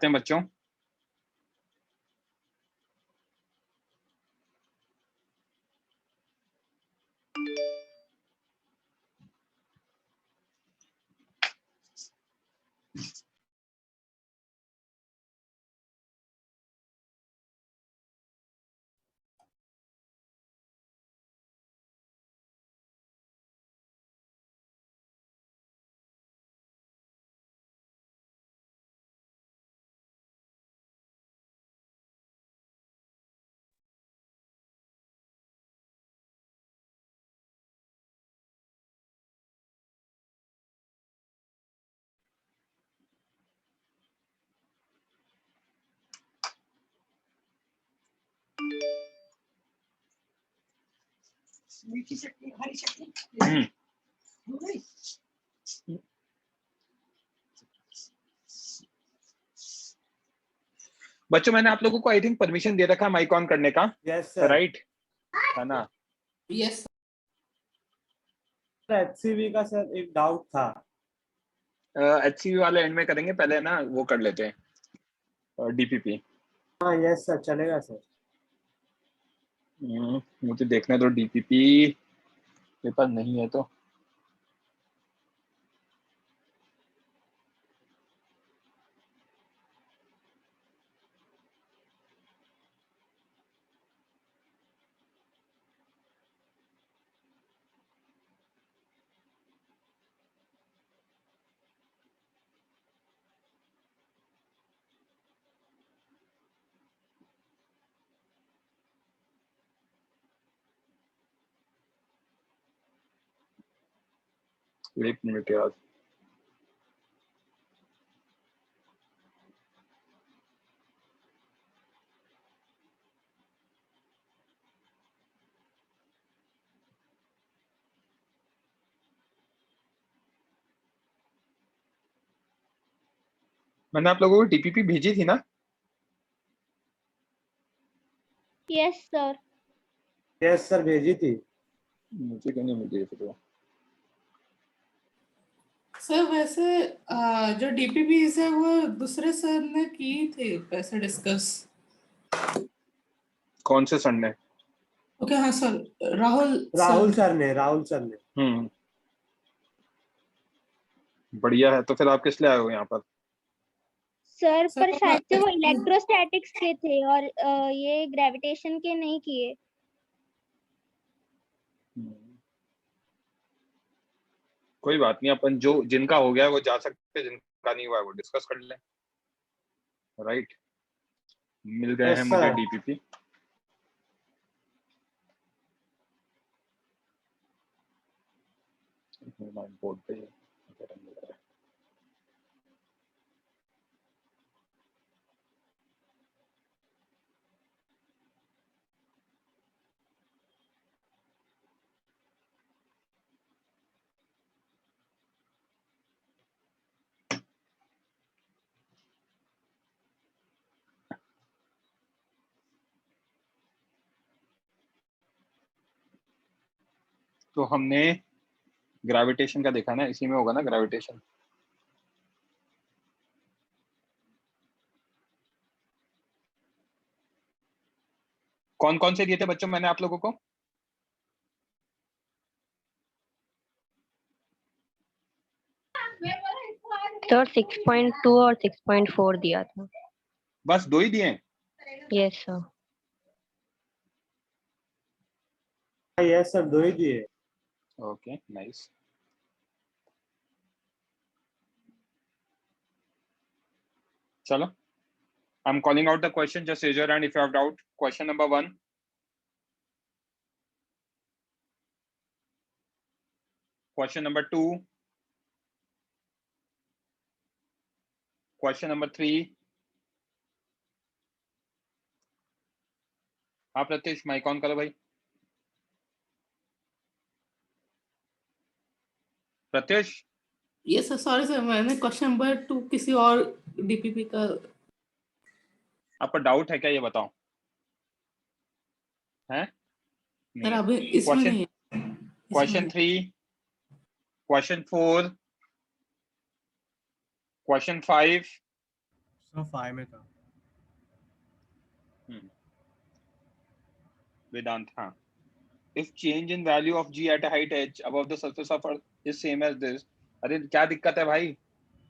हैं बच्चों? मीठी चटनी, हरी चटनी। बच्चों मैंने आप लोगों को आई थिंक परमिशन दे रखा है माइक ऑन करने का। Yes sir. राइट है ना? यस सर HCV का सर एक डाउट था। HCV वाले एंड में करेंगे, पहले ना वो कर लेते हैं DPP। हाँ यस सर, चलेगा सर। मुझे देखने दो DPP पेपर नहीं है तो। एक मिनट यार। मैंने आप लोगों को DPP भेजी थी ना? Yes sir. यस सर, भेजी थी। मुझे क्यों नहीं मिली फिर वो? सर वैसे जो डीपीपीज है वो दूसरे सर ने की थे वैसे डिस्कस। कौन से सर ने? ओके हाँ sir, Rahul Rahul sir sir ने। बढ़िया है। तो फिर आप किस लिए आए हो यहाँ पर? सर सर, पर शायद से वो इलेक्ट्रोस्टैटिक्स के थे और ये ग्रेविटेशन के नहीं किए। कोई बात नहीं, अपन जो जिनका हो गया है वो जा सकते हैं, जिनका नहीं हुआ है वो डिस्कस कर लें। राइट, मिल गए हैं Yes, मुझे sir. DPP। बोर्ड पे तो हमने ग्रेविटेशन का देखा ना, इसी में होगा ना ग्रेविटेशन। कौन कौन से दिए थे बच्चों मैंने आप लोगों को? सर 6.2 और 6.4 दिया था। बस दो ही दिए? Yes sir. यस सर, दो ही दिए। Okay nice. चलो, I'm calling out the question. Just raise your hand if you have doubt. Question number 1. Question number 2. Question number 3. हाँ प्रत्येश, माइक ऑन करो भाई। प्रत्येश। यस सर, सॉरी सर, मैंने question number 2 किसी और DPP का। आपका डाउट है क्या, ये बताओ। है सर अभी इसमें नहीं है। क्वेश्चन 3, क्वेश्चन 4, क्वेश्चन 5, सर 5 में था। वेदांत, हाँ। If change in value of g at a height h above the surface of earth is same as this, अरे क्या दिक्कत है भाई,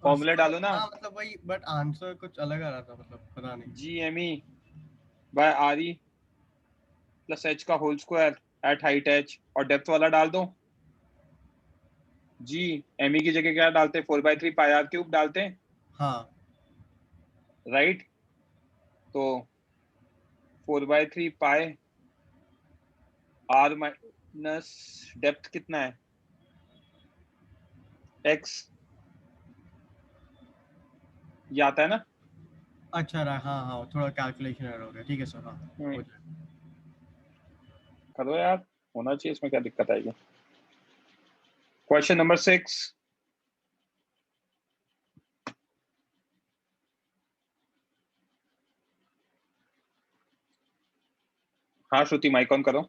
फॉर्मूला डालो ना। हाँ मतलब वही, बट आंसर कुछ अलग आ रहा था, मतलब पता नहीं। GME by RE plus h का whole square at height h, और डेप्थ वाला डाल दो। जी ME की जगह क्या डालते हैं, 4/3 पाई r क्यूब डालते हैं, हाँ राइट। तो 4/3 पाई r माइनस डेप्थ कितना है x, ये आता है ना। अच्छा रहा, हाँ हाँ थोड़ा कैलकुलेशन एरर हो गया, ठीक है सर, हाँ हो जाएगा। करो यार, होना चाहिए, इसमें क्या दिक्कत आएगी। क्वेश्चन नंबर 6, हाँ श्रुति माइक ऑन करो।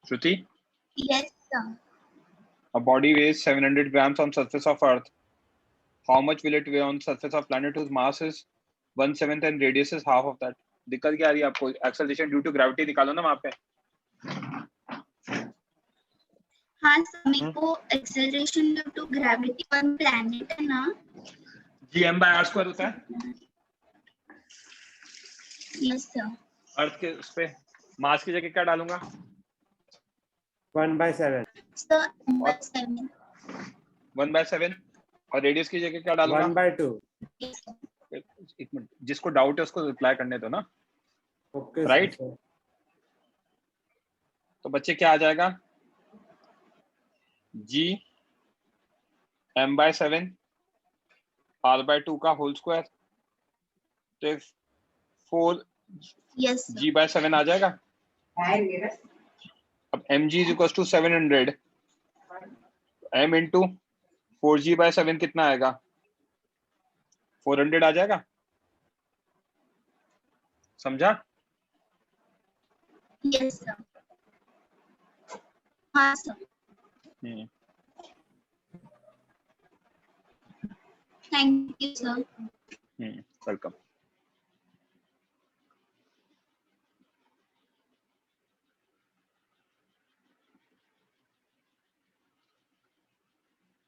श्रुति, Yes, sir. a body weighs 700 grams on surface of earth, how much will it weigh on surface of planet whose mass is 1/7 and radius is half of that। दिक्कत क्या आ रही है आपको, acceleration due to gravity निकालो ना वहां पे। हाँ सर, मेरे को acceleration due to gravity on planet है ना। gm/r² होता है यस सर। अर्थ के उस पे, मास की जगह क्या डालूंगा, 1/7 सर 1/7। 1/7, और रेडियस की जगह क्या डालूंगा, 1/2। एक मिनट, जिसको डाउट है उसको रिप्लाई करने दो ना। Okay Right? सर। तो बच्चे क्या आ जाएगा, g m/7 r/2 का होल स्क्वायर, तो 4 यस सर। g/7 आ जाएगा। अब mg is equals to 700, m into 4g/7 कितना आएगा, 400 आ जाएगा। समझा। Yes sir. हाँ sir. Thank you sir. Welcome.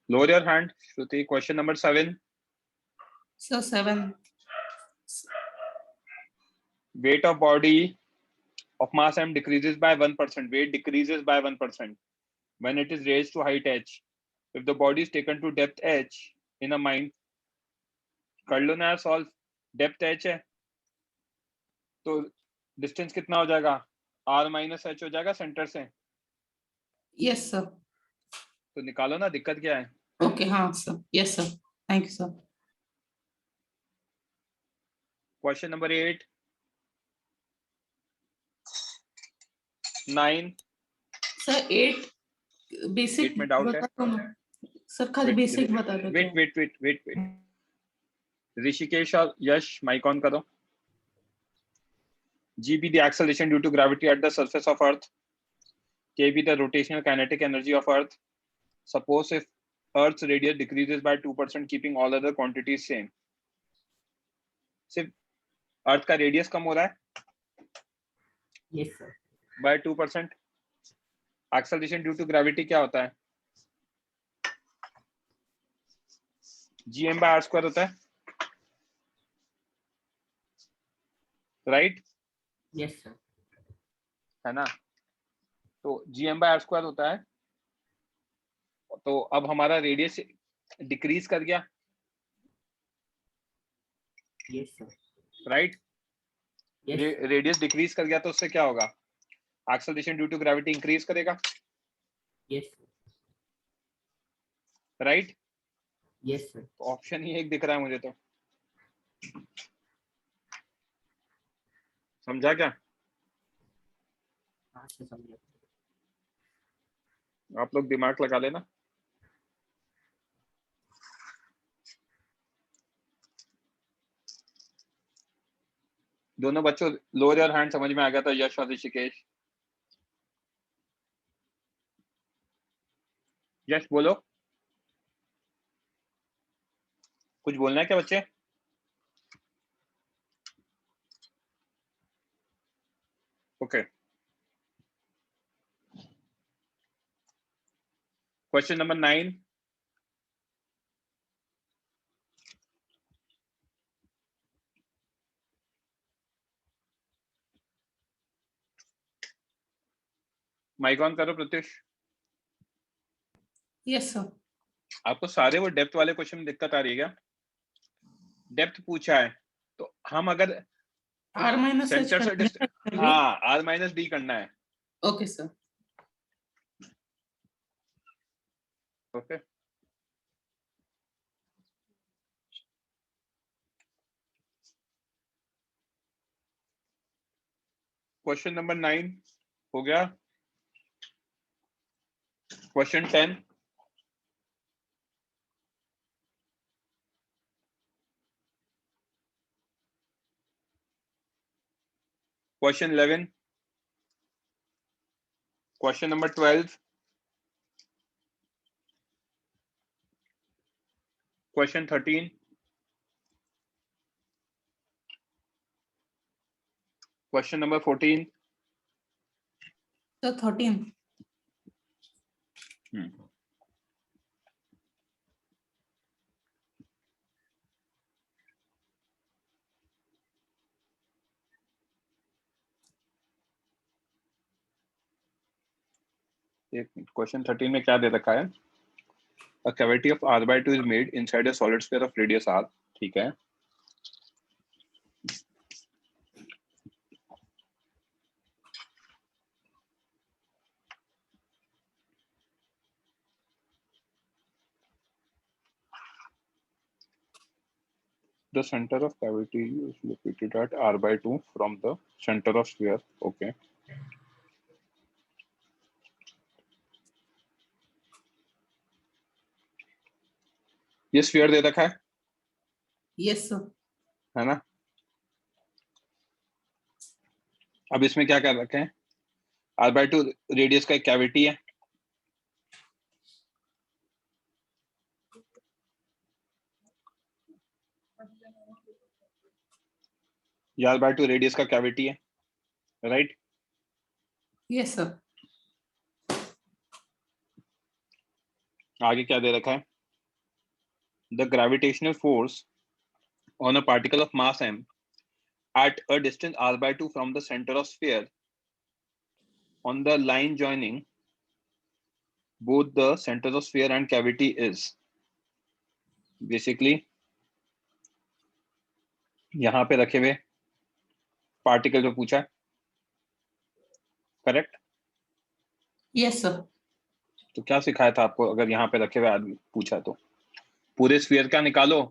Lower your hand, Shruti. Question number 7. So 7. Weight of body of mass m decreases by 1%. Weight decreases by 1% when it is raised to height h. If the body is taken to depth h in a mine, कर लो ना solve, depth h है तो distance कितना हो जाएगा, r minus h हो जाएगा centre से। Yes sir. तो निकालो ना, दिक्कत क्या है। Okay, हाँ sir. Yes sir. Thank you sir. Question number 8, 9। Sir 8 basic 8 में डाउट है। बता दो ना सर, खाली बेसिक बता दो। वेट ऋषिकेश और यश माइक ऑन करो। G be the acceleration due to gravity at the surface of earth, K be the rotational kinetic energy of earth. Suppose if earth's radius decreases by 2% keeping all other quantities same, सिर्फ अर्थ का radius कम हो रहा है yes sir by 2%, acceleration due to gravity क्या होता है, gm/r² होता है, राइट यस सर है ना। तो gm/r² होता है, तो अब हमारा रेडियस डिक्रीज कर गया, yes sir right. Yes radius decrease कर गया तो उससे क्या होगा, acceleration due to gravity increase करेगा, yes right. Yes sir option ही एक दिख रहा है मुझे तो, समझा क्या। हाँ सर समझा। आप लोग दिमाग लगा लेना। दोनों बच्चों लोअर योर हैंड, समझ में आ गया था यश और ऋषिकेश। यश बोलो। कुछ बोलना है क्या बच्चे? Okay, question number 9. Mike on करो प्रत्युष. Yes sir. आपको सारे वो डेप्थ वाले क्वेश्चन में दिक्कत आ रही है क्या? डेप्थ पूछा है तो हम अगर R minus H सेंटर से करना है। हाँ R माइनस D करना है. Okay sir. Okay, question number 9 हो गया. Question 10. Question 11. Question number 12. Question 13. Question number 14. Sir 13। Question 13 में क्या दे रखा है? A cavity of R/2 is made inside a solid sphere of radius R. ठीक है. The center of cavity is located at R/2 from the center of sphere. Okay. ये sphere दे रखा है. Yes sir. है ना? अब इसमें क्या कर रखे हैं? R/2 रेडियस का एक कैविटी है. R/2 रेडियस का कैविटी है, राइट? Yes sir. आगे क्या दे रखा है? The gravitational force on a particle of mass m at a distance R/2 from the center of sphere on the line joining both the center of sphere and cavity is basically यहाँ पे रखे हुए particle जो पूछा, correct? Yes sir. तो क्या सिखाया था आपको? अगर यहाँ पे रखे हुए आदमी पूछा तो पूरे स्फीयर का निकालो,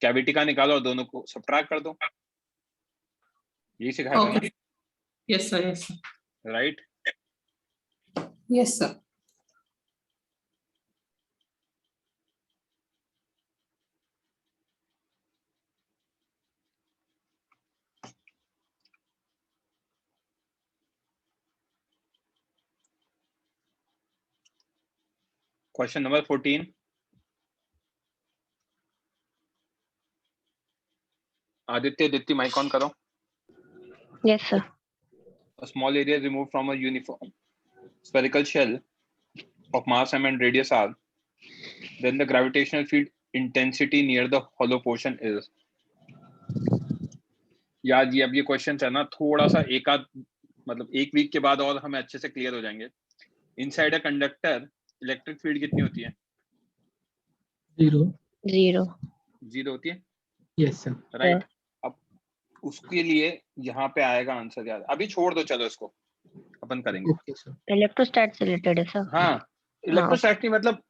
कैविटी का निकालो और दोनों को सब्ट्रैक्ट कर दो. यही सिखाया था ना? Yes sir. Yes sir. Right? Yes sir. Question number 14. Aditya, Deepti, mike on करो. Yes, sir. A small area is removed from a uniform spherical shell of mass m and radius r. Then the gravitational field intensity near the hollow portion is. यार जी, अब ये question है ना, थोड़ा सा एक week के बाद और हमें अच्छे से क्लियर हो जाएंगे. Inside a conductor electric field कितनी होती है? 0. जीरो होती है. Yes sir. राइट. अब उसके लिए यहाँ पे आएगा आंसर यार. अभी छोड़ दो, चलो इसको अपन करेंगे. Okay sir. Electrostat से related है sir. हाँ, इलेक्ट्रोस्टैटिक की मतलब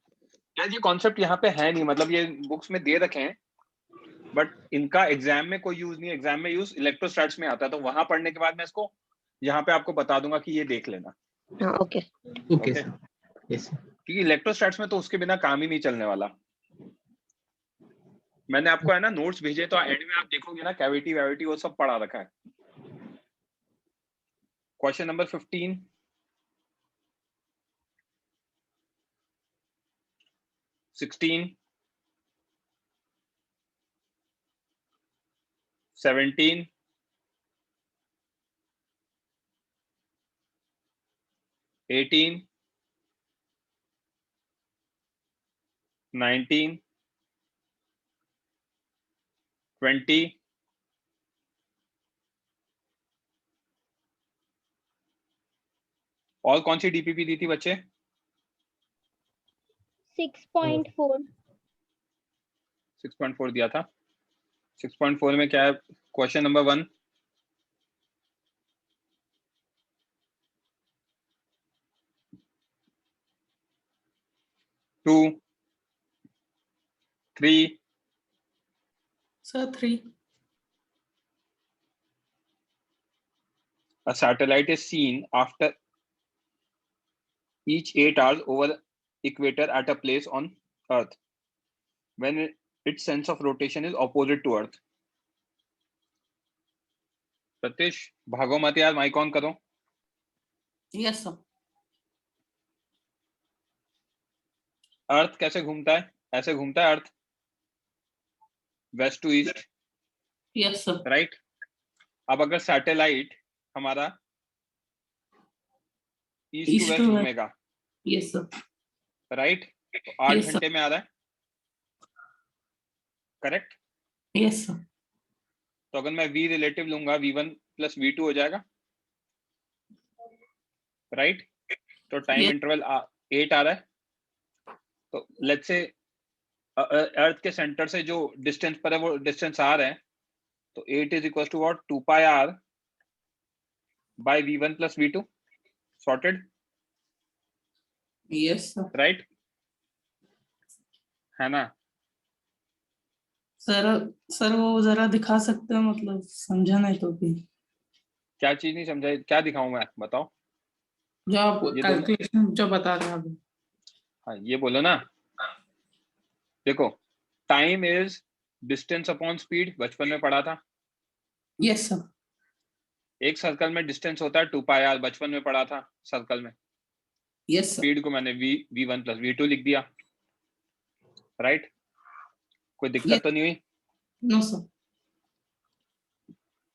यार ये कॉन्सेप्ट यहाँ पे है नहीं, मतलब ये बुक्स में दे रखे हैं बट इनका एग्जाम में कोई यूज नहीं. एग्जाम में यूज इलेक्ट्रोस्टैट्स में आता है, तो वहां पढ़ने के बाद मैं इसको यहाँ पे आपको बता दूंगा कि ये देख लेना. हाँ, okay. Okay sir. Yes sir. क्योंकि इलेक्ट्रोस्टैट्स में तो उसके बिना काम ही नहीं चलने वाला. मैंने आपको है ना नोट्स भेजे, तो एंड में आप देखोगे ना कैविटी वैविटी वो सब पढ़ा रखा है. Question number 15. 17, 18, 19, 20, और कौन सी डीपीपी दी थी बच्चे? 6.4 6.4 दिया था। 6.4 में क्या है? Question number 1, 2, 3, sir 3. a satellite is seen after each 8 hours over equator at a place on Earth when its sense of rotation is opposite to Earth. Satish भागो मत यार, माइक ऑन करो। Yes sir. अर्थ कैसे घूमता है? ऐसे घूमता है earth, west to east, yes sir. Right. अब अगर सैटेलाइट हमारा east to East west to west. घूमेगा, यस सर. राइट, तो 8 Yes, sir. घंटे में आ रहा है, करेक्ट। Yes sir. तो अगर मैं v रिलेटिव लूंगा, v1 प्लस v2 हो जाएगा, राइट। तो टाइम Yes. इंटरवल 8 आ रहा है। तो लेट्स से अर्थ के सेंटर से जो डिस्टेंस पर है वो डिस्टेंस r है, तो 8 is equal to what, 2 pi r by v1 plus v2, sorted, yes sir. Right, है ना। सर वो जरा दिखा सकते हो, मतलब समझा नहीं तो भी क्या चीज नहीं समझाई? क्या दिखाऊं मैं, बताओ। जो आप ये दोनों- कैलकुलेशन जो बता रहे हैं अभी. हाँ ये बोलो ना। देखो, time is distance upon speed, बचपन में पढ़ा था। Yes sir. एक सर्कल में डिस्टेंस होता है 2 पाई r, बचपन में पढ़ा था सर्कल में। Yes sir. स्पीड को मैंने v1 प्लस v2 लिख दिया, राइट। कोई दिक्कत Yes. तो नहीं हुई? No sir.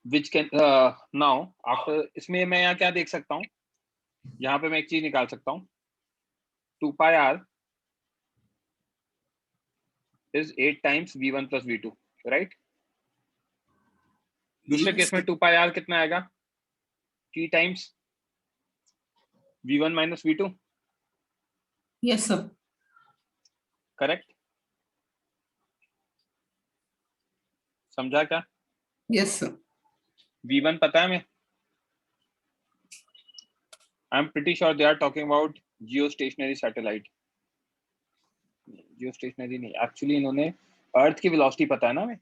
Which can now after, इसमें मैं यहाँ क्या देख सकता हूँ? यहाँ पे मैं एक चीज निकाल सकता हूँ, 2 pi r is 8 times v1 plus v2, राइट। दूसरे केस में 2 पाई r कितना आएगा? t times v1 minus v2, yes sir. Correct. समझा क्या? Yes sir. v1 पता है हमें? I am pretty sure they are talking about geostationary satellite. Geostationary नहीं, एक्चुअली इन्होंने अर्थ की वेलोसिटी पता है ना हमें,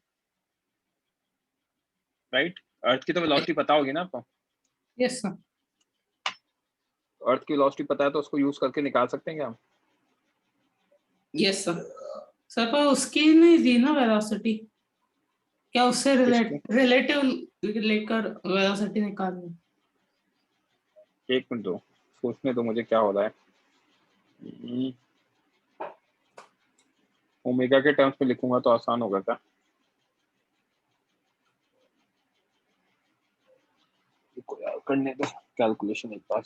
राइट। अर्थ की तो वेलोसिटी पता होगी ना आपको। Yes sir. अर्थ की वेलोसिटी पता है तो उसको यूज करके निकाल सकते हैं क्या हम? Yes sir. सर पर उसकी नहीं दी ना वेलोसिटी, क्या उससे रिलेटिव लेकर वेलोसिटी निकालनी? एक मिनट दो, सोचने दो मुझे क्या हो रहा है। ओमेगा के टर्म्स में लिखूंगा तो आसान होगा क्या? करने दो कैलकुलेशन एक बार,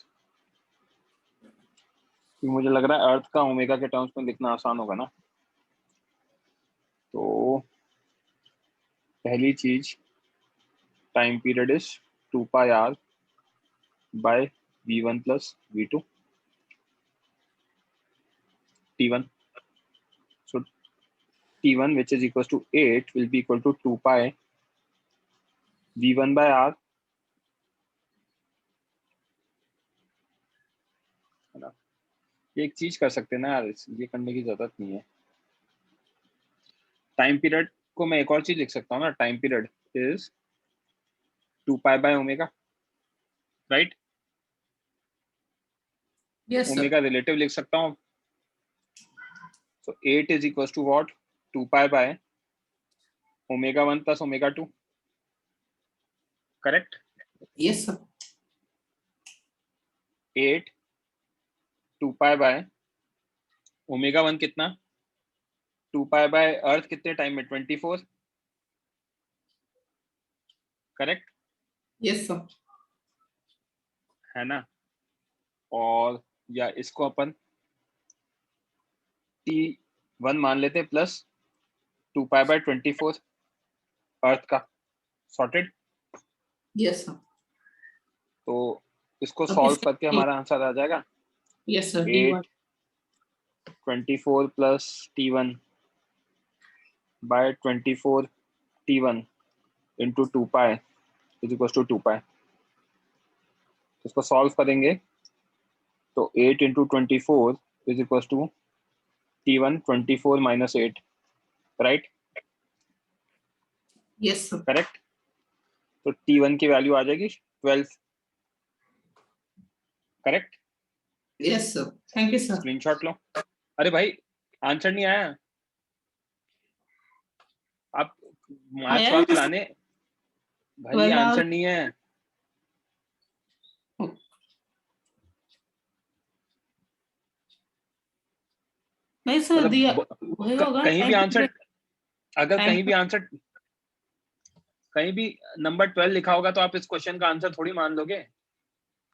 मुझे लग रहा है अर्थ का ओमेगा के टर्म्स में लिखना आसान होगा ना। तो पहली चीज, time period is 2 pi r by v1 plus v2 t1. So t1 which is equals to 8 will be equal to 2 pi v1 by r, है ना। ये एक चीज कर सकते हैं ना यार, ये करने की जरूरत नहीं है। टाइम पीरियड को मैं एक और चीज लिख सकता हूँ ना, time period is 2 pi by omega, right. Yes sir. Omega relative लिख सकता हूँ। So 8 is equal to what, 2 pi by omega 1 plus omega 2, correct. Yes sir. 8 2 pi by omega 1 कितना, 2 पाई बाय अर्थ कितने टाइम में, 24, करेक्ट यस सर। है ना? और या इसको अपन T1 मान लेते हैं प्लस 2π/24 अर्थ का। सॉर्टेड। Yes sir. तो इसको अब सॉल्व इसके- करके हमारा आंसर आ जाएगा yes sir. 8 24 plus T1 by 24 T1 into 2π is equal to 2π। इसको सॉल्व करेंगे तो 8 into 24 is equal to T1 24 minus 8, right? Yes sir. Correct. तो T1 की वैल्यू आ जाएगी 12। Correct. Yes sir. Thank you sir. Screenshot लो। अरे भाई आंसर नहीं आया, आप मार्क्स आया वार्क्स है? लाने भाई, Well, आंसर नहीं है। नहीं सर दिया वही होगा। कहीं भी आंसर, अगर time कहीं भी आंसर, कहीं भी नंबर 12 लिखा होगा तो आप इस क्वेश्चन का आंसर थोड़ी मान लोगे।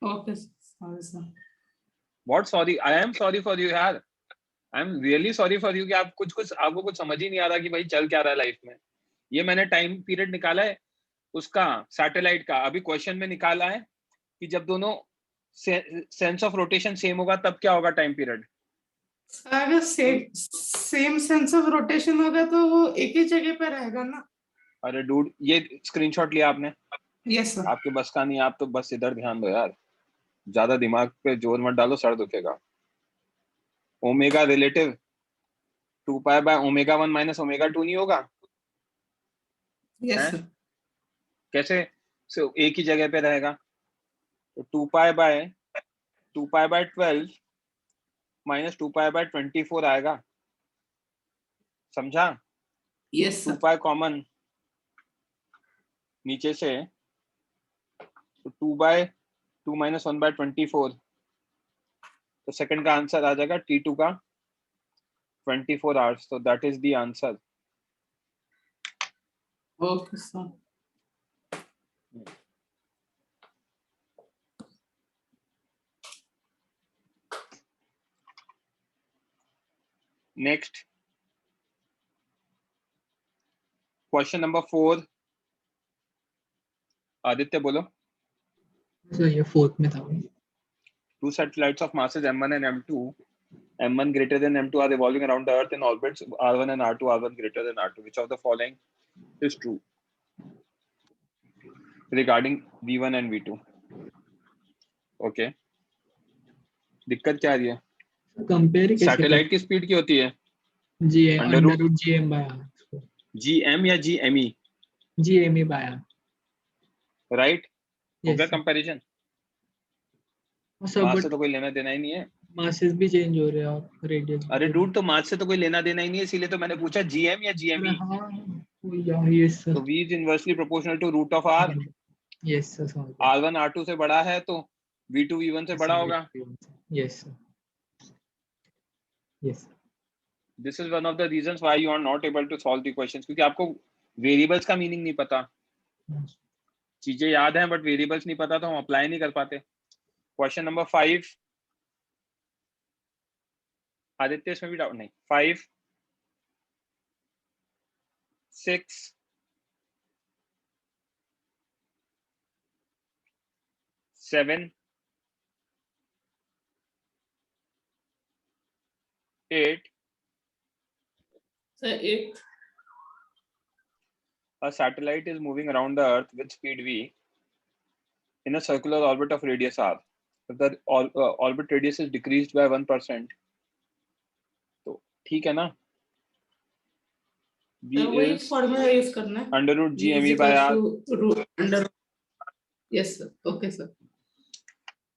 Okay sorry sir. What sorry? I am sorry for you यार, I am really sorry for you कि आप कुछ आपको कुछ समझ ही नहीं आ रहा कि भाई चल क्या रहा है लाइफ में। ये मैंने टाइम पीरियड निकाला है उसका, सैटेलाइट का। अभी क्वेश्चन में निकाला है कि जब दोनों सेंस ऑफ रोटेशन सेम होगा तब क्या होगा टाइम पीरियड। अगर सेम सेंस ऑफ रोटेशन होगा तो वो एक ही जगह पे रहेगा ना। अरे डूड, ये स्क्रीनशॉट लिया आपने? Yes sir. आपके बस का नहीं, आप तो बस इधर ध्यान दो यार, ज्यादा दिमाग पे जोर मत डालो, सर दुखेगा। ओमेगा रिलेटिव 2π/ω1 माइनस ω2 नहीं होगा? यस हैं? सर। कैसे? एक ही जगह पे रहेगा। तो 2π/12 माइनस 2π/24 आएगा। समझा? Yes sir. 2π कॉमन नीचे से, तो 2/2 माइनस 1/24, तो सेकंड का आंसर आ जाएगा T2 का 24 आवर्स। तो that is the answer. Okay sir. Next question number 4। Aditya बोलो। सर ये फोर्थ में था। Two satellites of masses m1 and m2, m1 greater than m2 are revolving around the earth in orbits r1 and r2, r1 greater than r2. Which of the following is true regarding v1 and v2? Okay, दिक्कत क्या आ रही है? Compare कैसे satellite की speed की होती है जी under root under GM by r, gm या gme, GME by r, right? हो Yes, गया sir. Comparison. Sir mass but से तो कोई लेना देना ही नहीं है। मासेस भी चेंज हो रहे हैं और रेडियस। अरे डूड, तो मास से तो कोई लेना देना ही नहीं है, इसीलिए तो मैंने पूछा gm या gme। हाँ यस सर। तो v is inversely proportional to root of r। Yes sir. r1 r2 से बड़ा है तो v2 v1 से बड़ा होगा। Yes sir. Yes. This is one of the reasons why you are not able to solve the questions, क्योंकि आपको variables का मीनिंग नहीं पता। चीजें याद हैं बट वेरिएबल्स नहीं पता, तो हम अप्लाई नहीं कर पाते। क्वेश्चन नंबर 5, आदित्य इसमें भी डाउट नहीं। 5 6 7 8 sir 8 a satellite is moving around the earth with speed v in a circular orbit of radius r. If the orbit radius is decreased by 1%, तो ठीक है ना? v तो वही is फॉर्मूला यूज करना है। under root gme by r। Under. Yes sir. Okay sir.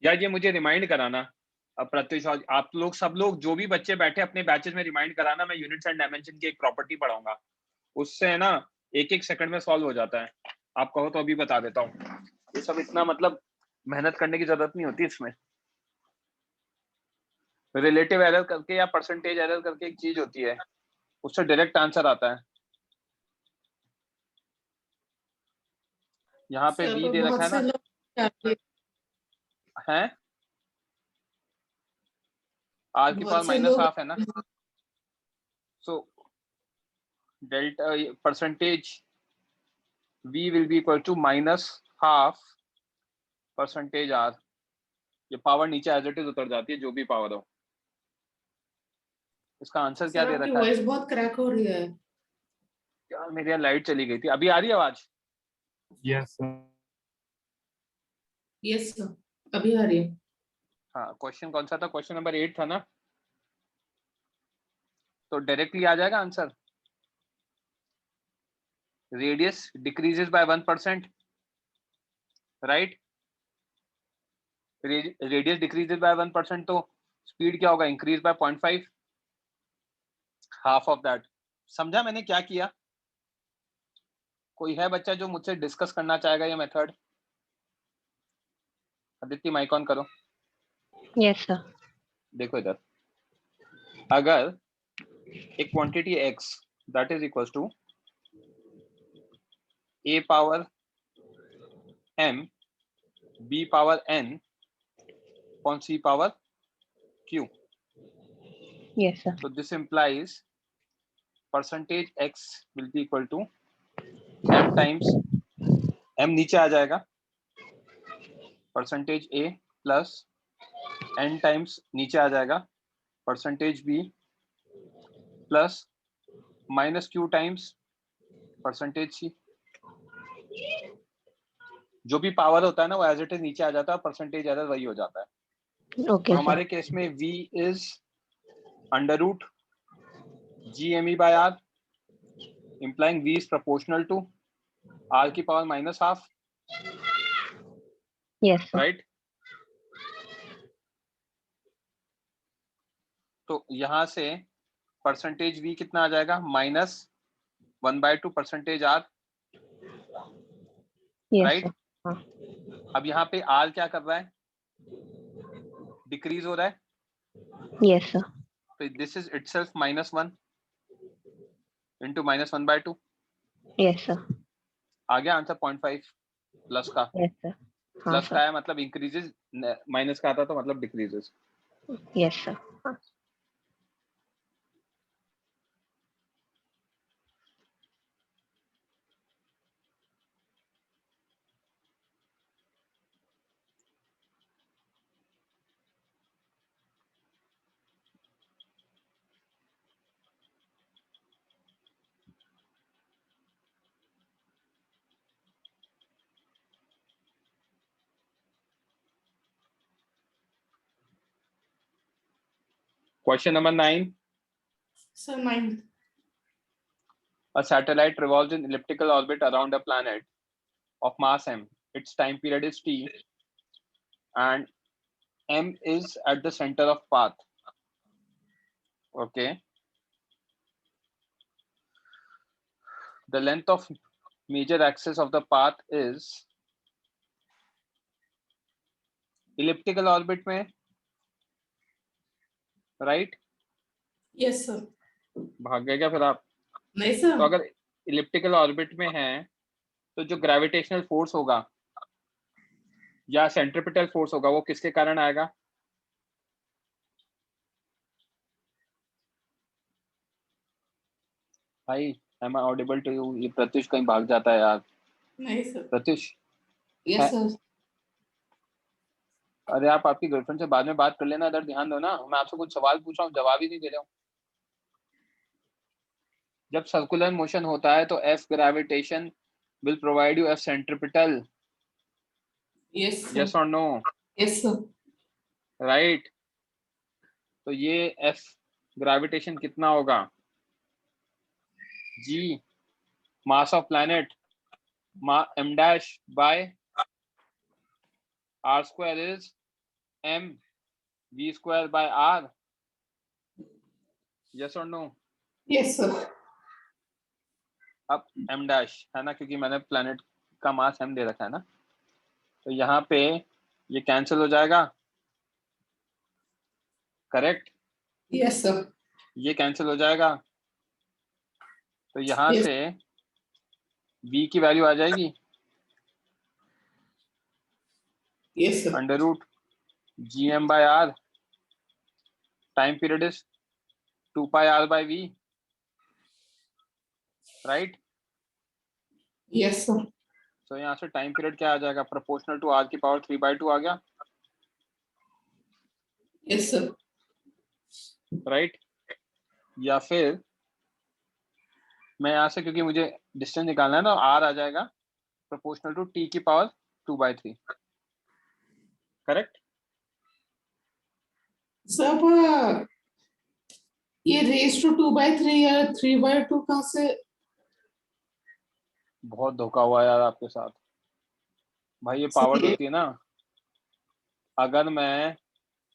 यार ये मुझे रिमाइंड कराना अब प्रत्युष, आप लोग सब लोग जो भी बच्चे बैठे अपने बैचेस में रिमाइंड कराना। मैं यूनिट्स एंड डायमेंशन की एक प्रॉपर्टी पढ़ाऊंगा, उससे है ना 1-1 सेकंड में सॉल्व हो जाता है। आप कहो तो अभी बता देता हूँ। ये सब इतना मतलब मेहनत करने की जरूरत नहीं होती इसमें। रिलेटिव एरर करके या परसेंटेज एरर करके एक चीज होती है, उससे डायरेक्ट आंसर आता है। यहाँ पे सर, v दे रखा बहुत है से ना, लोग है r की बहुत पावर से माइनस लोग हाफ है ना, so delta percentage v will be equal to minus half percentage r। ये पावर नीचे एज इट इज उतर जाती है जो भी पावर हो। इसका आंसर क्या सर दे आपकी रखा है? वॉइस बहुत क्रैक हो रही है। यार मेरी यहाँ लाइट चली गई थी, अभी आ रही है आवाज? Yes, sir. यस सर, अभी आ रही है। हाँ, क्वेश्चन कौन सा था? क्वेश्चन नंबर 8 था ना, तो डायरेक्टली आ जाएगा answer. Radius decreases by 1%, right? Radius decreases by 1%, तो स्पीड क्या होगा? Increase by 0.5, half of that. समझा मैंने क्या किया? कोई है बच्चा जो मुझसे डिस्कस करना चाहेगा ये मेथड? अदिति माइक ऑन करो। Yes, sir. देखो इधर, अगर एक quantity x that is equal to a power m b power n upon c power q, Yes, sir. so this implies percentage x will be equal to m times m नीचे आ जाएगा percentage a plus n times नीचे आ जाएगा percentage b plus minus q times percentage c। जो भी power होता है ना वो एज इट इज नीचे आ जाता है, परसेंटेज एरर वही हो जाता है। Okay, तो sir. हमारे केस में v is under root GME by r, implying v is proportional to r की power minus half, Yes, sir. Right? तो यहाँ से परसेंटेज v कितना आ जाएगा? Minus 1/2 percentage r, Yes, right? sir. हाँ. अब यहाँ पे r क्या कर रहा है? डिक्रीज हो रहा है, Yes, sir. तो this is itself -1 into -1/2। Yes, sir. आ गया आंसर 0.5 प्लस का। Yes, sir. हाँ, प्लस sir. का है मतलब इंक्रीजेस, माइनस का आता तो मतलब डिक्रीजेस। Yes, sir. हाँ. Question number 9, sir 9। a satellite revolves in elliptical orbit around a planet of mass m. Its time period is t and m is at the center of path. Okay. The length of major axis of the path is elliptical orbit में, right? Yes sir. भाग गए क्या फिर आप? नहीं sir. तो अगर elliptical orbit में है तो जो ग्रेविटेशनल फोर्स होगा या सेंट्रिपिटल फोर्स होगा वो किसके कारण आएगा? भाई am I audible to you? ये प्रत्युष कहीं भाग जाता है यार। नहीं सर। Pratyush, yes sir. अरे आप आपकी गर्लफ्रेंड से बाद में बात कर लेना, इधर ध्यान दो ना। मैं आपसे कुछ सवाल पूछ रहा हूँ, जवाब ही नहीं दे रहा हूँ। जब सर्कुलर मोशन होता है तो F gravitation will provide you F centripetal. Yes sir. Yes or no? Yes sir. Right? तो ये F ग्रेविटेशन कितना होगा? G mass of planet m dash by r square is m v square by r. Yes or no? Yes sir. अब m dash है ना, क्योंकि मैंने planet का मास m दे रखा है ना, तो यहाँ पे ये कैंसिल हो जाएगा, करेक्ट? Yes sir. ये कैंसिल हो जाएगा, तो यहाँ Yes. से v की वैल्यू आ जाएगी Yes, sir. under root gm by r. Time period is 2 pi r by v, right? Yes, sir. तो यहाँ से टाइम पीरियड क्या आ जाएगा, प्रोपोर्शनल टू r की पावर 3/2 आ गया, Yes, sir. राइट? या फिर मैं यहाँ से, क्योंकि मुझे डिस्टेंस निकालना है ना, r आ जाएगा प्रोपोर्शनल टू t की पावर 2/3, करेक्ट? सब ये रेस टू 2/3 या 3/2 कहाँ से? बहुत धोखा हुआ यार आपके साथ भाई। ये पावर होती है ना, अगर मैं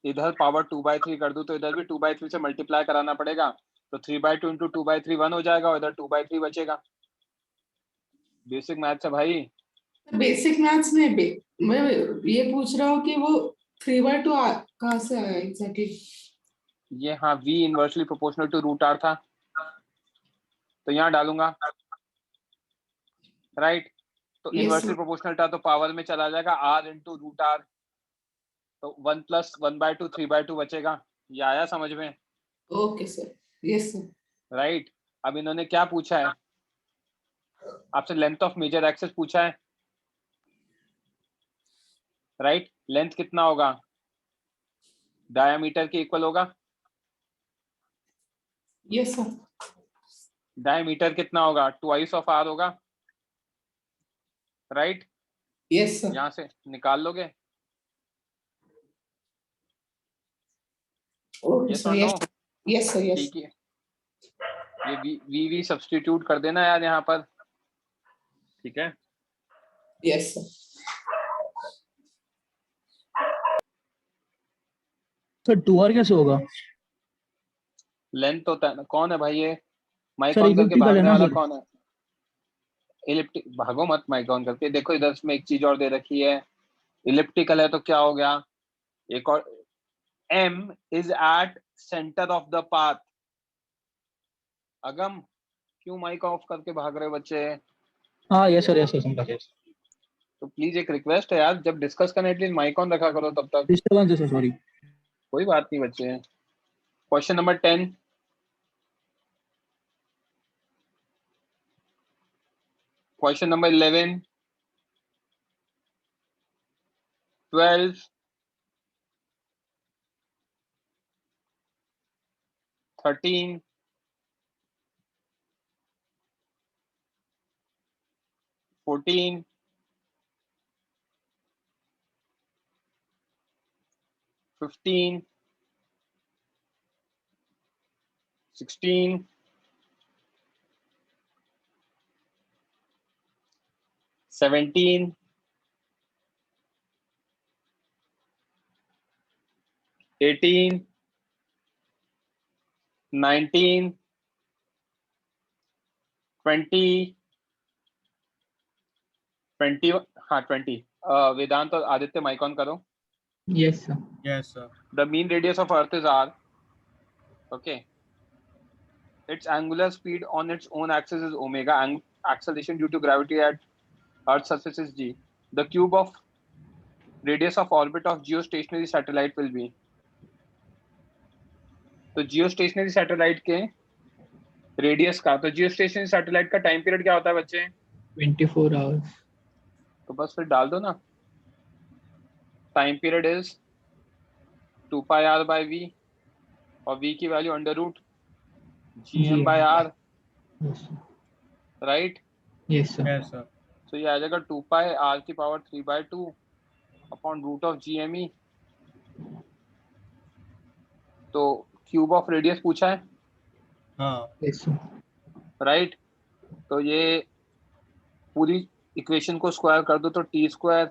इधर पावर 2/3 कर दूं तो इधर भी 2/3 से मल्टीप्लाई कराना पड़ेगा, तो 3/2 इंटू 2/3 1 हो जाएगा और इधर 2/3 बचेगा। बेसिक मैथ्स है भाई। बेसिक मैथ्स में मैं ये पूछ रहा हूँ कि वो 3/2 कहाँ से आया एग्जैक्टली? ये हाँ, v inversely proportional to root r था, तो यहाँ डालूंगा, राइट? तो Yes, इनवर्सली sir. प्रोपोर्शनल था तो पावर में चला जाएगा r इंटू रूट r, तो 1 प्लस 1/2 3/2 बचेगा। ये आया समझ में? Okay, sir. Yes, sir. Right? अब इन्होंने क्या पूछा है आपसे, लेंथ ऑफ मेजर एक्सिस पूछा है, राइट? लेंथ कितना होगा, डायमीटर के इक्वल होगा। Yes, sir. डायमीटर कितना होगा, ट्वाइस ऑफ r होगा, राइट? Yes, sir. यहाँ से निकाल लोगे। Okay, Yes sir. or Yes. no? Yes, sir. Yes. ठीक है, ये वी सब्स्टिट्यूट कर देना यार यहाँ पर, ठीक है? Yes, sir. सर 2r कैसे होगा? लेंथ होता है ना। कौन है भाई ये माइक सर ऑन करके इलिप्टिकल है भागने ना वाला? सर? कौन है? इलिप्टिक भागो मत, माइक ऑन करके देखो। इधर में एक चीज और दे रखी है, इलिप्टिकल है तो क्या हो गया, एक और, m is at centre of the path. अगम क्यों माइक ऑफ करके भाग रहे हो बच्चे? हाँ यस सर समझा। यस तो प्लीज एक रिक्वेस्ट है यार, जब डिस्कस करने एटलीस्ट माइक ऑन रखा करो तब तक। डिस्टर्बेंस है सर, सॉरी। कोई बात नहीं बच्चे। क्वेश्चन नंबर 10, क्वेश्चन नंबर 11, 12, 13, 14, 15, 16, 17, 18, 19, 20, 20, हाँ 20। वेदांत और आदित्य माइक ऑन करो। Yes, sir. Yes, sir. The mean radius of Earth is r. Okay. Its angular speed on its own axis is omega, and acceleration due to gravity at Earth's surface is g. The cube of radius of orbit of geostationary satellite will be. तो geostationary satellite के radius का, तो geostationary satellite का time period क्या होता है बच्चे? 24 hours. तो बस फिर डाल दो ना, time period is 2 pi r by v, और v की value under root gm by r, Yes, sir. Right? Yes, sir. Yes, sir. तो ये आ जाएगा 2 pi r की power 3/2 upon root of gme। तो क्यूब ऑफ रेडियस पूछा है, हाँ, Yes, sir. राइट? तो ये पूरी इक्वेशन को स्क्वायर कर दो तो t square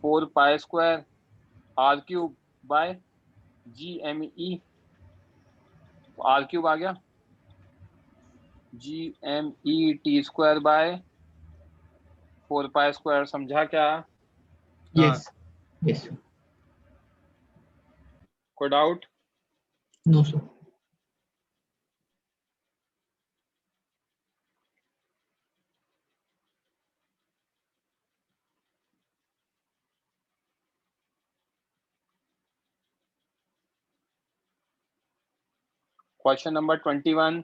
4 pi square r cube by gme, r cube आ गया, gme t square by 4 pi square. समझा क्या? Yes. Yes, sir. कोई doubt? No, sir. Question number 21.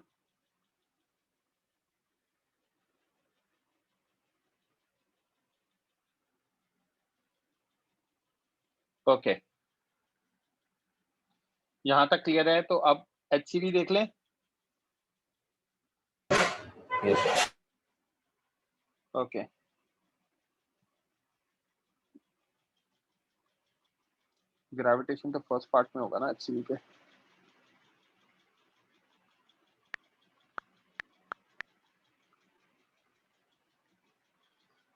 Okay, यहां तक क्लियर है? तो अब HCV देख लें. ओके, ग्रेविटेशन तो फर्स्ट पार्ट में होगा ना HCV के.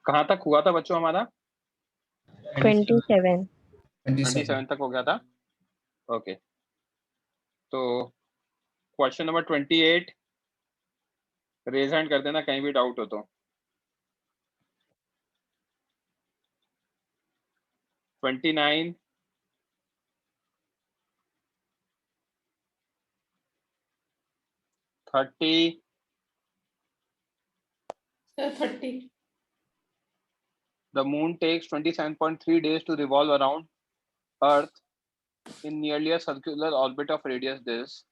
कहां तक हुआ था बच्चों हमारा? 27. 27 तक हो गया था. ओके, तो क्वेश्चन नंबर 28. रेज हैंड कर देना कहीं भी डाउट हो तो. 29, 30, Sir, 30. the moon takes 27.3 days to revolve around Earth in nearly a circular orbit of radius this.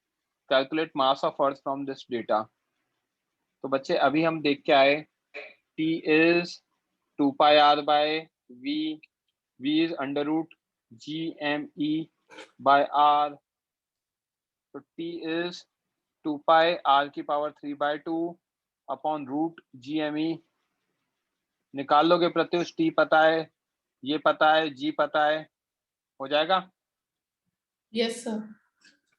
Calculate mass of Earth from this data. तो बच्चे अभी हम देख के आए T is 2 pi r by V. V is under root GME by R. So T is 2 pi r की power 3 by 2 upon root GME. निकाल लोगे प्रत्युष? T पता है, ये पता है, G पता है, हो जाएगा. Yes sir.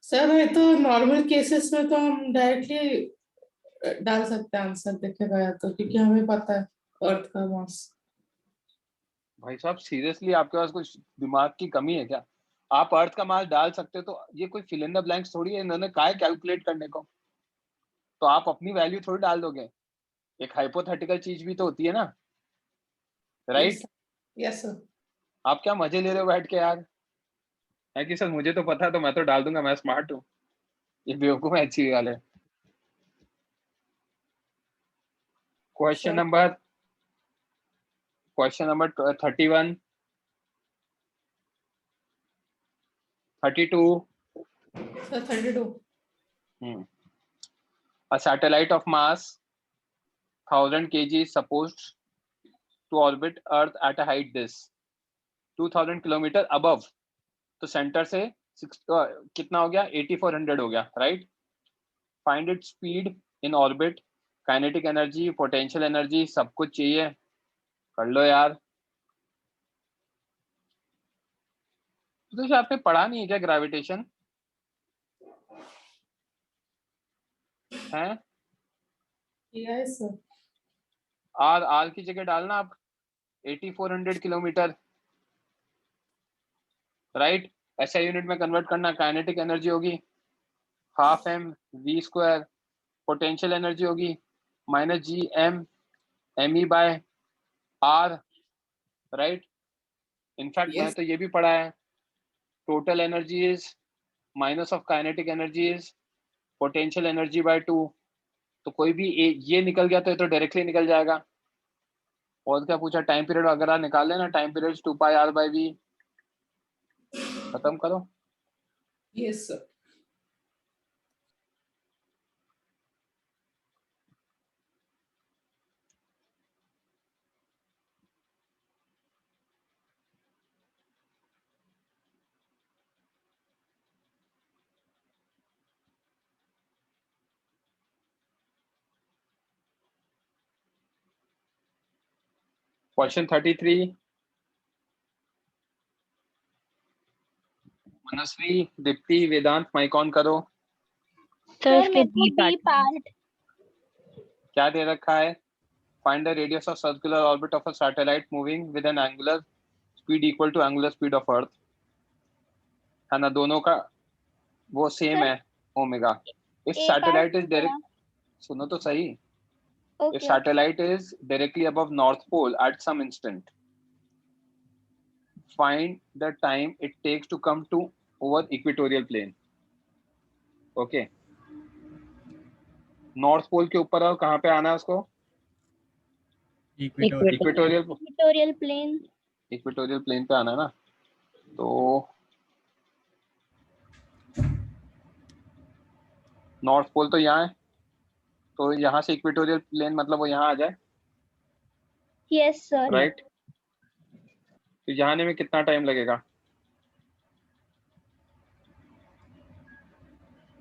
सर ये तो नॉर्मल केसेस में तो हम डायरेक्टली डाल सकते हैं आंसर देखे गया तो, क्योंकि हमें पता है अर्थ का मास. भाई साहब सीरियसली आपके पास कुछ दिमाग की कमी है क्या? आप अर्थ का मास डाल सकते हो, तो ये कोई फिल इन द ब्लैंक्स थोड़ी है, इन्होंने कहा है कैलकुलेट करने को. तो आप अपनी वैल्यू थोड़ी डाल दोगे, एक हाइपोथेटिकल चीज भी तो होती है ना, राइट? Yes sir. आप क्या मजे ले रहे हो बैठ के यार? है कि सर मुझे तो पता है तो मैं तो डाल दूंगा, मैं स्मार्ट हूँ. ये बेवकूफ है अच्छी वाले. Question number 31, 32. Sir 32. A satellite of mass 1000 kg is supposed to orbit Earth at a height this 2000 kilometre above. तो सेंटर से कितना हो गया? 8400 हो गया, right? Find it speed in orbit, kinetic energy, potential energy, सब कुछ चाहिए. कर लो यार. तो आपने पढ़ा नहीं है क्या ग्रेविटेशन? हैं? Yes sir. आर की जगह डालना आप 8400 किलोमीटर, राइट? ऐसा यूनिट में कन्वर्ट करना. काइनेटिक एनर्जी होगी half m v square. Potential energy होगी minus G M me by r, right? In fact मैंने तो ये भी पढ़ा है, total energy is minus of kinetic energy is potential energy by 2. तो कोई भी ये निकल गया तो ये तो डायरेक्टली निकल जाएगा. और क्या पूछा? टाइम पीरियड अगर आप निकाल लेना, time period 2 pi r by v. खत्म करो. Yes sir. Question 33. Manasvi, Deepti, Vedant, mike on करो. सर इसके बी पार्ट. क्या दे रखा है? Find the radius of circular orbit of a satellite moving with an angular speed equal to angular speed of earth. है ना, दोनों का वो सेम है omega. If satellite is direct, सुनो तो सही. If satellite is directly above North Pole at some instant, find the time it takes to come to over equatorial plane. Okay. North Pole के ऊपर और कहाँ पे आना है उसको? Equatorial plane. इक्वेटोरियल प्लेन पे आना है ना. तो नॉर्थ पोल तो यहाँ है, तो यहाँ से इक्वेटोरियल प्लेन मतलब वो यहाँ आ जाए, Yes, sir. राइट? तो यहाँ आने में कितना टाइम लगेगा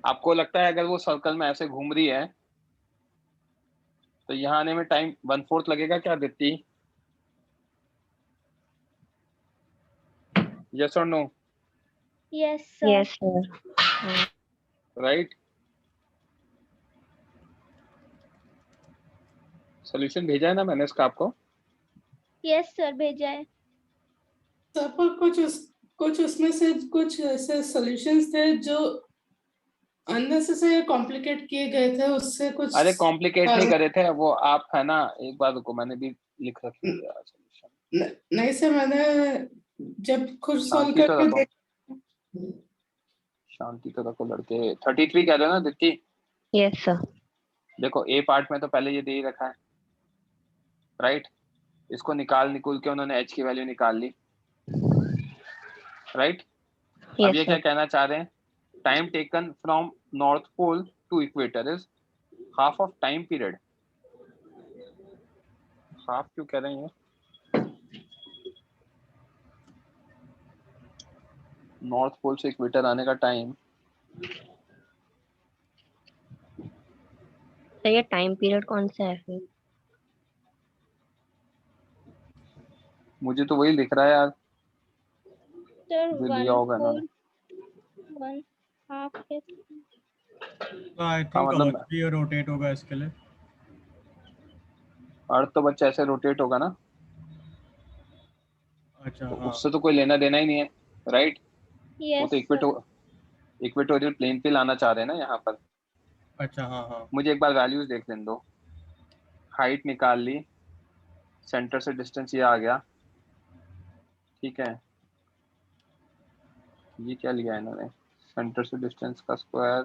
आपको लगता है? अगर वो सर्कल में ऐसे घूम रही है तो यहाँ आने में टाइम 1/4 लगेगा क्या दित्ती? यस और no? Yes, sir. Yes, sir. Right? Solution भेजा है ना मैंने इसका आपको? Yes, sir. भेजा है। सर पर कुछ उसमें से कुछ ऐसे सॉल्यूशंस थे जो अननेसेसरी कॉम्प्लिकेट किए गए थे, उससे कुछ अरे कॉम्प्लिकेट नहीं करे थे वो आप, है ना? एक बार रुको, मैंने भी लिख रखी है यार सॉल्यूशन। नहीं सर, मैंने जब खुद सॉल्व शांति तो करके रखो, शांति तो रखो लड़के। 33 कह रहे हो ना दित्ती? Yes, sir. देखो ए पार्ट में तो पहले ये दे ही रखा है, राइट? इसको निकाल के उन्होंने एच की वैल्यू निकाल ली, राइट? अब Yes, ये क्या sir. कहना चाह रहे हैं? Time taken from north pole to equator is half of time period. Half क्यों कह रहे हैं? नॉर्थ पोल से इक्वेटर आने का टाइम, तो ये टाइम पीरियड कौन सा है फिर? मुझे तो वही लिख रहा है यार Sir, जो लिया होगा ना। 1/4 के आई हाँ, थिंक मतलब अर्थ भी रोटेट होगा इसके लिए। अर्थ तो बच्चा ऐसे रोटेट होगा ना, अच्छा तो हाँ। उससे तो कोई लेना देना ही नहीं है, राइट? वो Yes, तो sir. इक्वेटोरियल प्लेन पे लाना चाह रहे हैं ना यहाँ पर। अच्छा हाँ हाँ। मुझे एक बार वैल्यूज देख लेने दो। हाइट निकाल ली, सेंटर से डिस्टेंस ये आ गया, ठीक है? ये क्या लिया है इन्होंने? सेंटर से डिस्टेंस का स्क्वायर,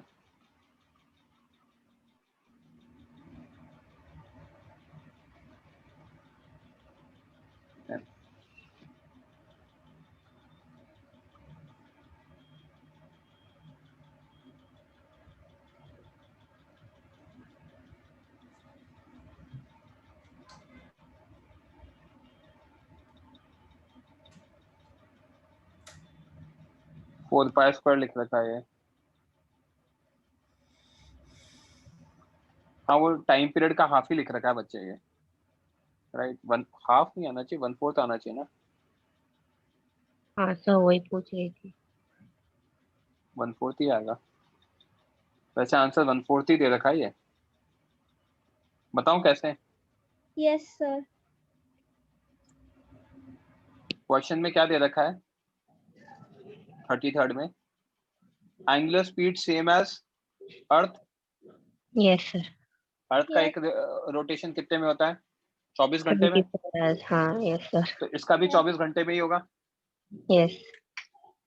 फोर पाई स्क्वायर लिख रखा है ये। हाँ, वो टाइम पीरियड का हाफ ही लिख रखा है बच्चे ये, राइट? 1/2 नहीं आना चाहिए, 1/4 आना चाहिए ना। हाँ सर, वही पूछ रही थी। 1/4 ही आएगा वैसे। आंसर 1/4 ही दे रखा है ये। बताऊं कैसे? Yes, sir. क्वेश्चन में क्या दे रखा है 33rd में? Angular speed same as earth. Yes, sir. Earth का Yes. एक रोटेशन कितने में होता है? 24 घंटे में। 24 hours, हाँ, yes, sir. तो इसका भी 24 घंटे में ही होगा। Yes.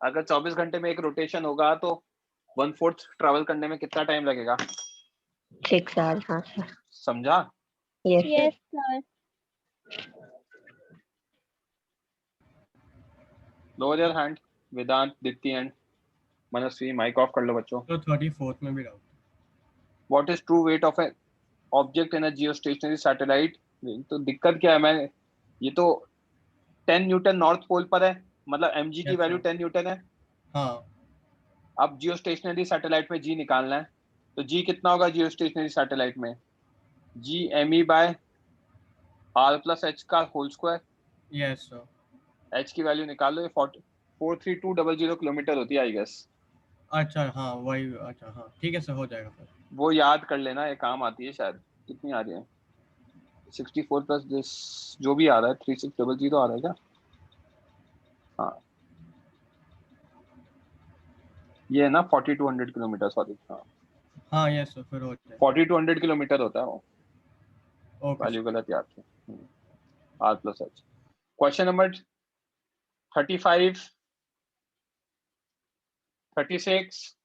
अगर 24 घंटे में एक रोटेशन होगा तो 1/4 ट्रैवल करने में कितना टाइम लगेगा? 6 hours, हाँ सर। समझा? Yes, sir. Yes, sir. Lower your hand, Vedant, Ditti and Manasvi. Mic off कर लो बच्चों। तो 34th में भी doubt. What is true weight of A object in a geostationary satellite? तो दिक्कत क्या है? मैं ये तो 10 न्यूटन नॉर्थ पोल पर है, मतलब mg की Yes, वैल्यू sir. 10 न्यूटन है। हाँ अब जियोस्टेशनरी सैटेलाइट में g निकालना है, तो g कितना होगा जियोस्टेशनरी सैटेलाइट में? g me by r plus h का whole square. Yes sir. h की वैल्यू निकाल लो, ये 43200 किलोमीटर होती है आई गेस। अच्छा हाँ वही, अच्छा हाँ ठीक है सर, हो जाएगा फिर। वो याद कर लेना, ये काम आती है शायद। कितनी आ रही है? 64 प्लस दिस जो भी आ रहा है 3600 आ रहा है क्या? हाँ, ये है ना 4200 किलोमीटर, सॉरी। हाँ, हाँ यस सर, फिर हो जाएगा। 4200 किलोमीटर होता है वो। ओके वैल्यू गलत याद थी। r plus h। Question number 35, 36।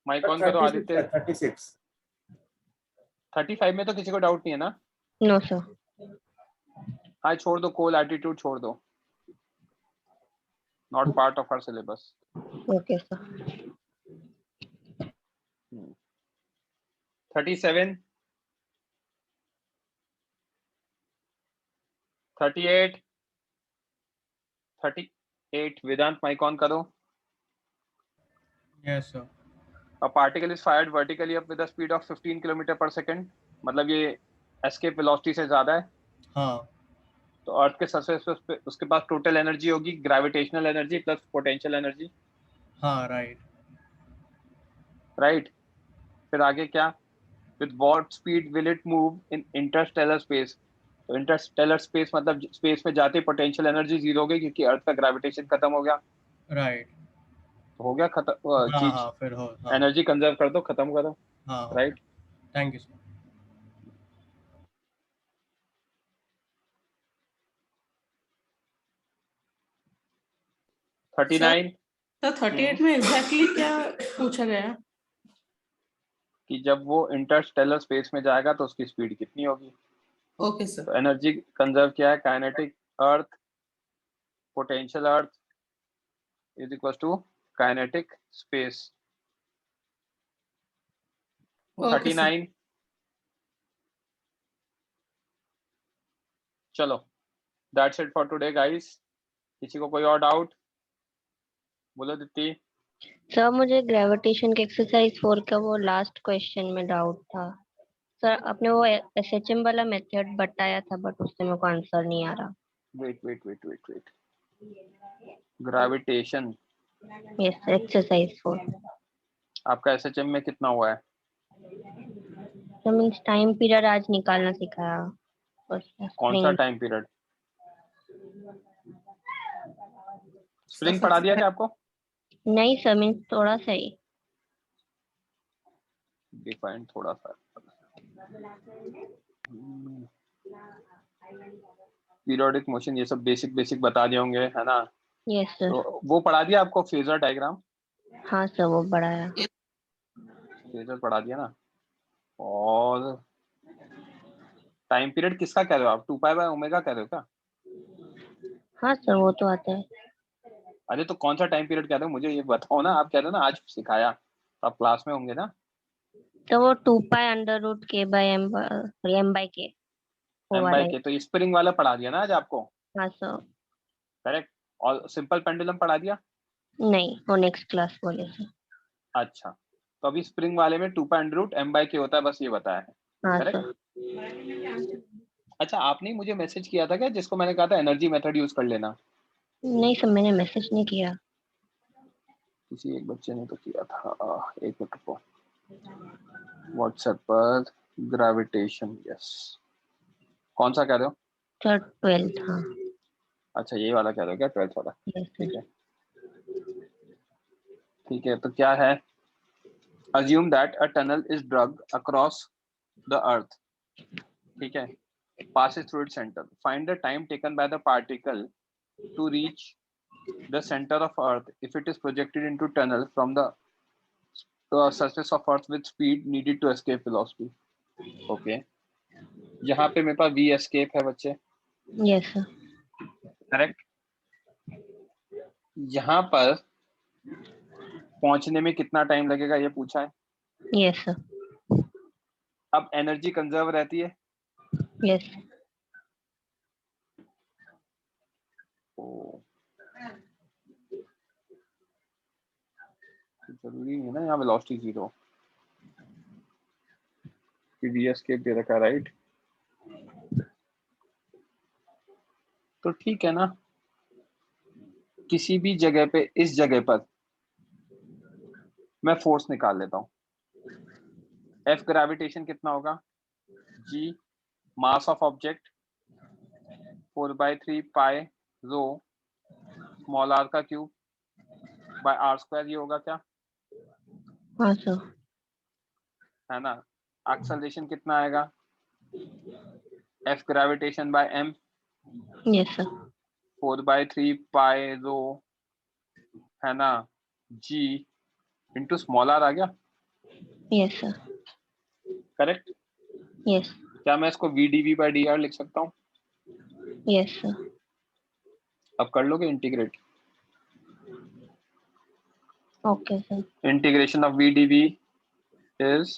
Mike on करो आदित्य। 36। 35 में तो किसी को डाउट नहीं है ना? No, sir. हाँ, छोड़ दो, कोल एटीट्यूड छोड़ दो। not part of our syllabus. Okay, sir. 37, 38, 38. Vedant, mic on करो. Yes, sir. A particle is fired vertically up with a speed of 15 km per second. मतलब ये escape velocity से ज्यादा है. हाँ. तो अर्थ के सरफेस पे उसके पास टोटल एनर्जी होगी gravitational energy plus potential energy. हाँ, right. राइट. फिर आगे क्या? With what speed will it move in Interstellar space. तो इंटरस्टेलर स्पेस मतलब स्पेस में जाते पोटेंशियल एनर्जी जीरो हो गई क्योंकि अर्थ का ग्रेविटेशन खत्म हो गया. Right. हो गया खत्म हाँ, चीज. हाँ, फिर हो. हाँ. एनर्जी कंजर्व कर दो, खत्म करो. हाँ. Right. Thank you, sir. Sir, 39 तो 38 में एग्जैक्टली क्या पूछा गया है? कि जब वो इंटरस्टेलर स्पेस में जाएगा तो उसकी स्पीड कितनी होगी. Okay sir. तो एनर्जी कंजर्व क्या है? Kinetic earth potential earth is equal to kinetic space. Okay sir. 39. चलो that's it for today guys. किसी को कोई और डाउट? बोलो दीप्ति. सर मुझे ग्रेविटेशन के एक्सरसाइज 4 का वो लास्ट क्वेश्चन में डाउट था. सर आपने वो एसएचएम वाला मेथड बताया था बट उससे मेरे को आंसर नहीं आ रहा. वेट. Gravitation yes exercise 4. आपका एसएचएम में कितना हुआ है? तो मींस टाइम पीरियड आज निकालना सिखाया. कौन सा टाइम पीरियड? स्प्रिंग पढ़ा दिया क्या आपको? नहीं सर मींस थोड़ा सा ही. डिफाइन थोड़ा सा. पीरियोडिक मोशन ये सब बेसिक बता दिए होंगे है ना. Yes sir. तो वो पढ़ा दिया आपको फेजर डायग्राम? हाँ सर वो बढ़ाया. फेजर पढ़ा दिया ना. और टाइम पीरियड किसका कह रहे हो आप? 2π/ω कह रहे हो क्या? हाँ सर वो तो आता है. अरे तो कौन सा टाइम पीरियड कह रहे हो मुझे ये बताओ ना. आप कह रहे हो ना आज सिखाया तो आप क्लास में होंगे ना. तो वो 2π√k/m/k वो वाला m/k. तो स्प्रिंग वाला पढ़ा दिया ना आज आपको. हाँ सर. करेक्ट. और सिंपल पेंडुलम पढ़ा दिया? नहीं वो नेक्स्ट क्लास बोले सर. अच्छा तो अभी स्प्रिंग वाले में 2π√m/k होता है, बस ये बताया है. हाँ करेक्ट. सर. अच्छा आपने मुझे मैसेज किया था क्या जिसको मैंने कहा था एनर्जी मेथड यूज कर लेना? नहीं सर मैंने मैसेज नहीं किया. किसी एक बच्चे ने तो किया था. एक मिनट रुको. व्हाट्सएप पर ग्रेविटेशन. यस. कौन सा कह रहे हो? Sir 12th. हाँ. अच्छा ये वाला कह रहे हो क्या? 12th वाला. यस ठीक सर. है. ठीक है तो क्या है? assume that a tunnel is dug across the earth. ठीक है. passes through its center. Find the time taken by the particle to reach the center of earth if it is projected into tunnel from the surface of earth with speed needed to escape velocity. Okay. यहाँ पे मेरे पास v escape है बच्चे. Yes sir. Correct. यहाँ पर पहुंचने में कितना टाइम लगेगा ये पूछा है. Yes sir. अब एनर्जी कंजर्व रहती है. यस. जरूरी नहीं है ना यहाँ वेलोसिटी जीरो कि वी एस्केप दे रखा. राइट. तो ठीक है ना. किसी भी जगह पे इस जगह पर मैं फोर्स निकाल लेता हूँ. एफ ग्रेविटेशन कितना होगा? G mass of object 4/3 pi rho small r का क्यूब बाय r². ये होगा क्या? हाँ सर. है ना. एक्सेलरेशन कितना आएगा? F gravitation by M yes sir. 4/3 pi rho है ना जी इंटू स्मॉल आर आ गया. Yes sir. करेक्ट. यस. क्या मैं इसको v/dv/dr लिख सकता हूँ? Yes sir. अब कर लोगे integrate? Okay, sir. Integration of v dv is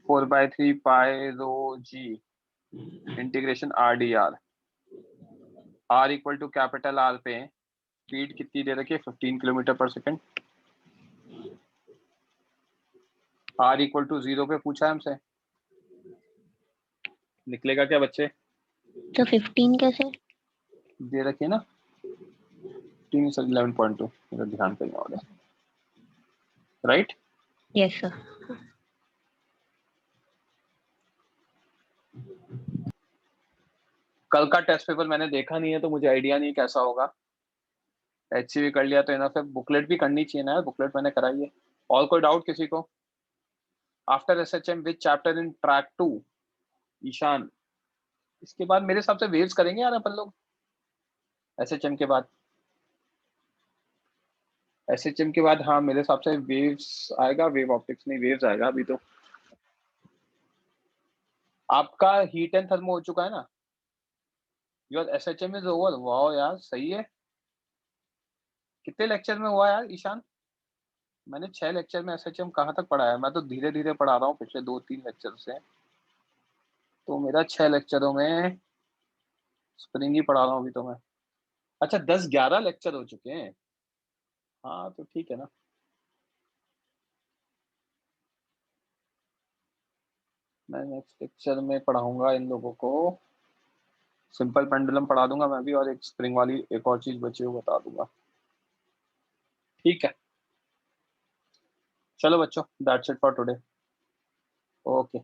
4/3 pi rho g integration r dr। r equal to capital R पे स्पीड कितनी दे रखी है 15 किलोमीटर पर सेकेंड। r इक्वल टू 0 पे पूछा है हमसे, निकलेगा क्या बच्चे? तो 15 कैसे? दे रखी है ना 11.2, मेरा ध्यान कहीं और है, राइट? Yes sir. कल का टेस्ट पेपर मैंने देखा नहीं है तो मुझे आइडिया नहीं कैसा होगा। HCV कर लिया तो इनफ है, बुकलेट भी करनी चाहिए ना, बुकलेट मैंने कराई है। और कोई डाउट किसी को? After SHM which chapter in track 2? Ishan, इसके बाद मेरे हिसाब से वेव्स करेंगे यार अपन लोग। SHM के बाद, SHM के बाद हाँ मेरे हिसाब से वेव्स आएगा, वेव ऑप्टिक्स नहीं वेव्स आएगा अभी तो। आपका हीट एंड थर्मो हो चुका है ना? Your SHM is over. वाह यार सही है। कितने लेक्चर में हुआ यार ईशान? मैंने 6 लेक्चर में SHM कहाँ तक पढ़ा है? मैं तो धीरे धीरे पढ़ा रहा हूँ पिछले 2-3 लेक्चर से, तो मेरा 6 लेक्चरों में स्प्रिंग ही पढ़ा रहा हूँ अभी तो मैं। अच्छा 10-11 लेक्चर हो चुके हैं, हाँ तो ठीक है ना। मैं नेक्स्ट लेक्चर में पढ़ाऊंगा इन लोगों को, सिंपल पेंडुलम पढ़ा दूंगा मैं भी, और एक स्प्रिंग वाली एक और चीज बची वो बता दूंगा। ठीक है चलो बच्चों, that's it for today. Okay.